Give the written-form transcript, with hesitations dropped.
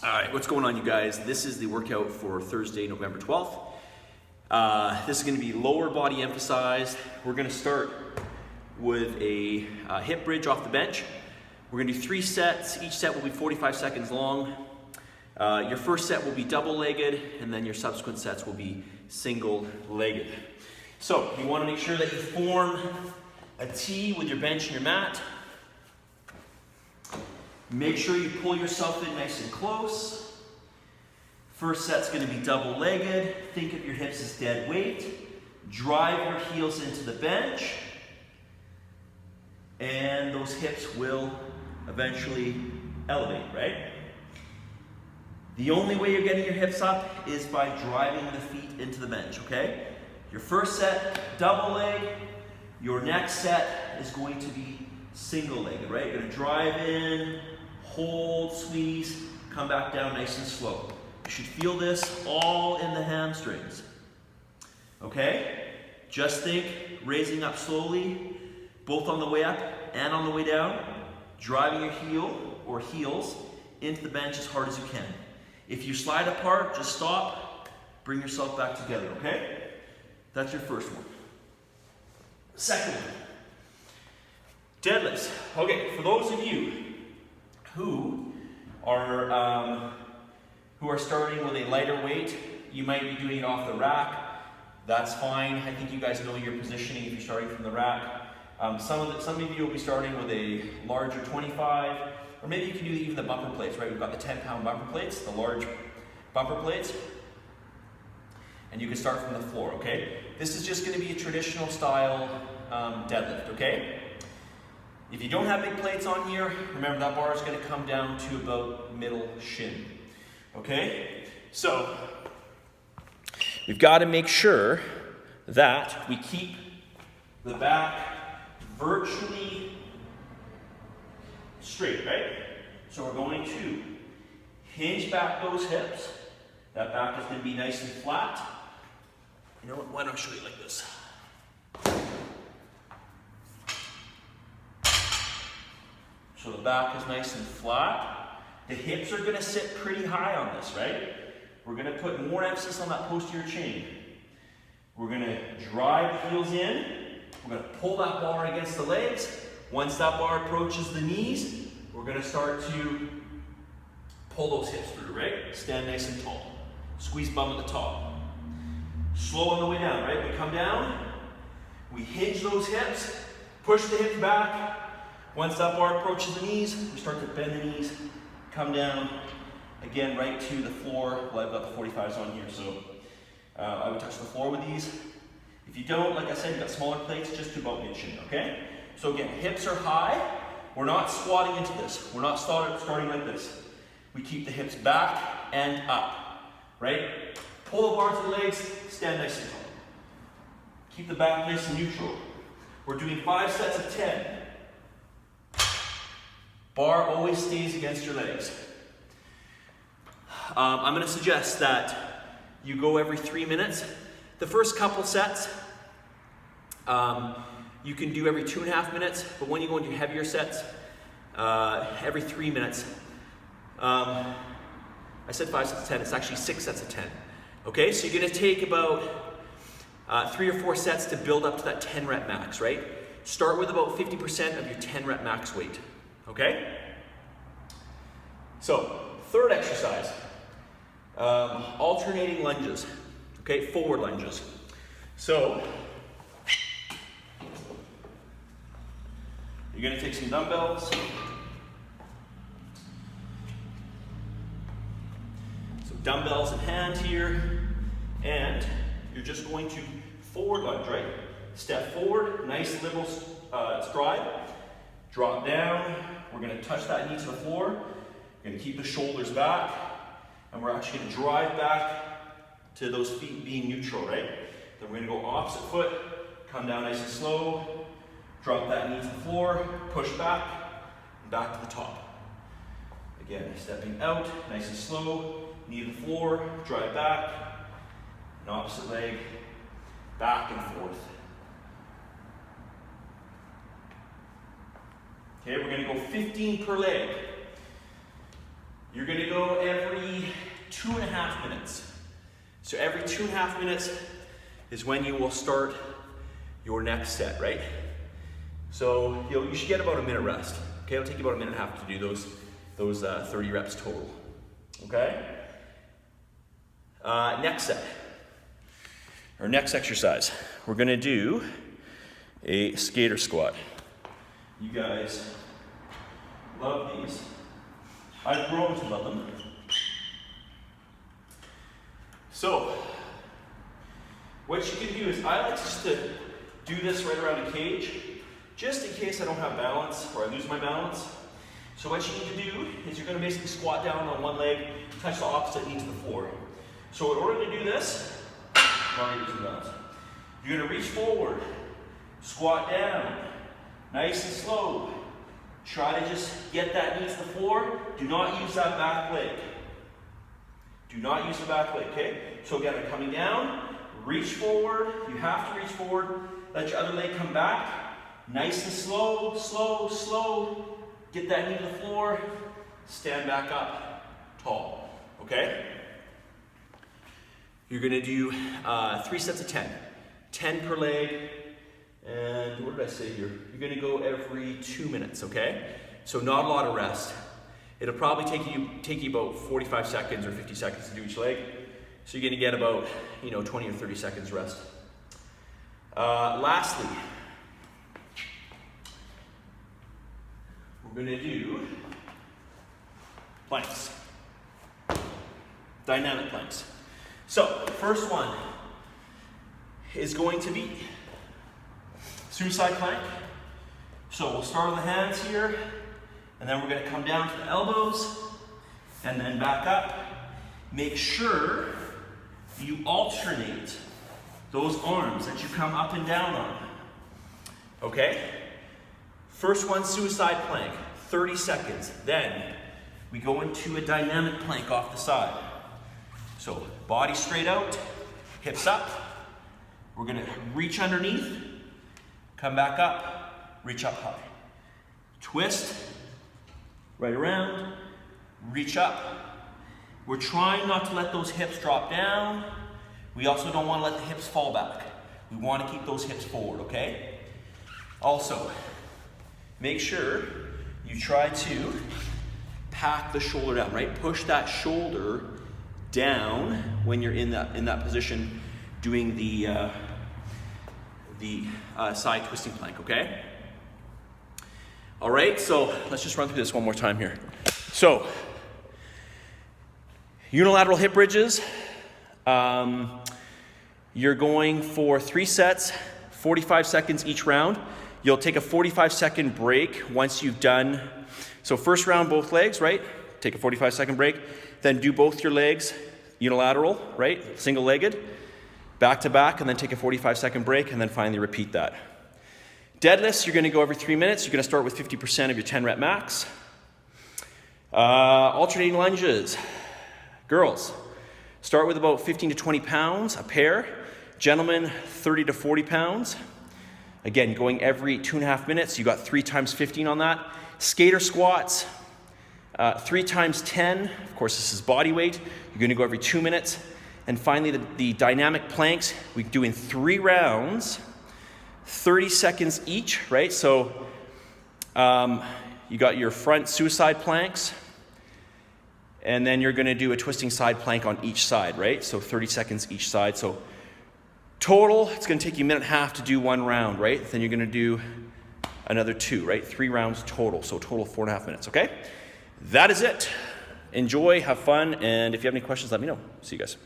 All right, what's going on, you guys? This is the workout for Thursday, November 12th. This is going to be lower body emphasized. We're going to start with a hip bridge off the bench. We're going to do 3 sets. Each set will be 45 seconds long. Your first set will be double-legged, and then your subsequent sets will be single-legged. So you want to make sure that you form a T with your bench and your mat. Make sure you pull yourself in nice and close. First set's going to be double-legged. Think of your hips as dead weight. Drive your heels into the bench. And those hips will eventually elevate, right? The only way you're getting your hips up is by driving the feet into the bench, okay? Your first set, double leg. Your next set is going to be single-legged, right? You're going to drive in, hold, squeeze, come back down nice and slow. You should feel this all in the hamstrings. Okay? Just think, raising up slowly, both on the way up and on the way down, driving your heel or heels into the bench as hard as you can. If you slide apart, just stop, bring yourself back together, okay? That's your first one. Second one, deadlifts. Okay, for those of you who are starting with a lighter weight, you might be doing it off the rack. That's fine. I think you guys know your positioning if you're starting from the rack. Some of you will be starting with a larger 25, or maybe you can do even the bumper plates, right? We've got the 10-pound bumper plates, the large bumper plates, and you can start from the floor, okay? This is just going to be a traditional style deadlift, okay? If you don't have big plates on here, remember that bar is going to come down to about middle shin, okay? So, we've got to make sure that we keep the back virtually straight, right? So we're going to hinge back those hips. That back is going to be nice and flat. You know what? Why don't I show you like this? So the back is nice and flat. The hips are going to sit pretty high on this, right? We're going to put more emphasis on that posterior chain. We're going to drive the heels in. We're going to pull that bar against the legs. Once that bar approaches the knees, we're going to start to pull those hips through, right? Stand nice and tall. Squeeze bum at the top. Slow on the way down, right? We come down, we hinge those hips, push the hips back. Once that bar approaches the knees, we start to bend the knees, come down, again, right to the floor. Well, I've got the 45s on here, so I would touch the floor with these. If you don't, like I said, you've got smaller plates, just do about mid-shin, okay? So again, hips are high. We're not squatting into this. We're not starting like this. We keep the hips back and up, right? Pull the bar to the legs, stand nice and tall. Keep the back nice and neutral. We're doing 5 sets of 10. Bar always stays against your legs. I'm going to suggest that you go every 3 minutes. The first couple sets, you can do every 2.5 minutes, but when you go into heavier sets, every 3 minutes. I said 5 sets of 10, it's actually 6 sets of 10. Okay, so you're going to take about 3 or 4 sets to build up to that 10 rep max, right? Start with about 50% of your 10 rep max weight. Okay? So, third exercise, alternating lunges. Okay, forward lunges. So, you're going to take some dumbbells. Some dumbbells in hand here. And you're just going to forward lunge, right? Step forward, nice liberal stride. Drop down. We're going to touch that knee to the floor. We're going to keep the shoulders back. And we're actually going to drive back to those feet being neutral, right? Then we're going to go opposite foot, come down nice and slow, drop that knee to the floor, push back, and back to the top. Again, stepping out, nice and slow, knee to the floor, drive back, and opposite leg, back and forth. Okay, we're going to go 15 per leg. You're going to go every 2.5 minutes. So every 2.5 minutes is when you will start your next set, right? So you should get about a minute rest. Okay, it'll take you about a minute and a half to do those 30 reps total. Okay? Next set, or next exercise, we're gonna do a skater squat. You guys love these. I've grown to love them. So, what you can do is, I like just to do this right around a cage, just in case I don't have balance or I lose my balance. So what you need to do is you're going to basically squat down on one leg, touch the opposite knee to the floor. So in order to do this, you're going to reach forward, squat down, nice and slow. Try to just get that knee to the floor. Do not use that back leg. Do not use the back leg, okay? So again, I'm coming down, reach forward. You have to reach forward. Let your other leg come back. Nice and slow, slow, slow. Get that knee to the floor. Stand back up, tall, okay? You're gonna do 3 sets of 10. 10 per leg. And what did I say here? You're gonna go every 2 minutes, okay? So not a lot of rest. It'll probably take you about 45 seconds or 50 seconds to do each leg. So you're gonna get about 20 or 30 seconds rest. Lastly, we're gonna do planks. Dynamic planks. So, the first one is going to be suicide plank. So we'll start on the hands here, and then we're going to come down to the elbows, and then back up. Make sure you alternate those arms that you come up and down on. Okay? First one, suicide plank, 30 seconds. Then we go into a dynamic plank off the side. So body straight out, hips up. We're gonna reach underneath, come back up, reach up high. Twist, right around, reach up. We're trying not to let those hips drop down. We also don't wanna let the hips fall back. We wanna keep those hips forward, okay? Also, make sure you try to pack the shoulder down, right? Push that shoulder down when you're in that position doing the side twisting plank, okay? All right, so let's just run through this one more time here. So, unilateral hip bridges. You're going for 3 sets, 45 seconds each round. You'll take a 45-second break once you've done, so first round, both legs, right? Take a 45-second break. Then do both your legs unilateral, right? Single-legged, back to back, and then take a 45-second break, and then finally repeat that. Deadlifts, you're gonna go every 3 minutes. You're gonna start with 50% of your 10 rep max. Alternating lunges. Girls, start with about 15 to 20 pounds a pair. Gentlemen, 30 to 40 pounds. Again, going every 2.5 minutes. You got 3 times 15 on that. Skater squats, 3 times 10. Of course, this is body weight. You're gonna go every 2 minutes. And finally, the dynamic planks, we do in 3 rounds, 30 seconds each, right? So you got your front suicide planks, and then you're gonna do a twisting side plank on each side, right? So 30 seconds each side. So total, it's gonna take you a minute and a half to do 1 round, right? Then you're gonna do another 2, right? 3 rounds total, so total 4.5 minutes, okay? That is it. Enjoy, have fun, and if you have any questions, let me know. See you guys.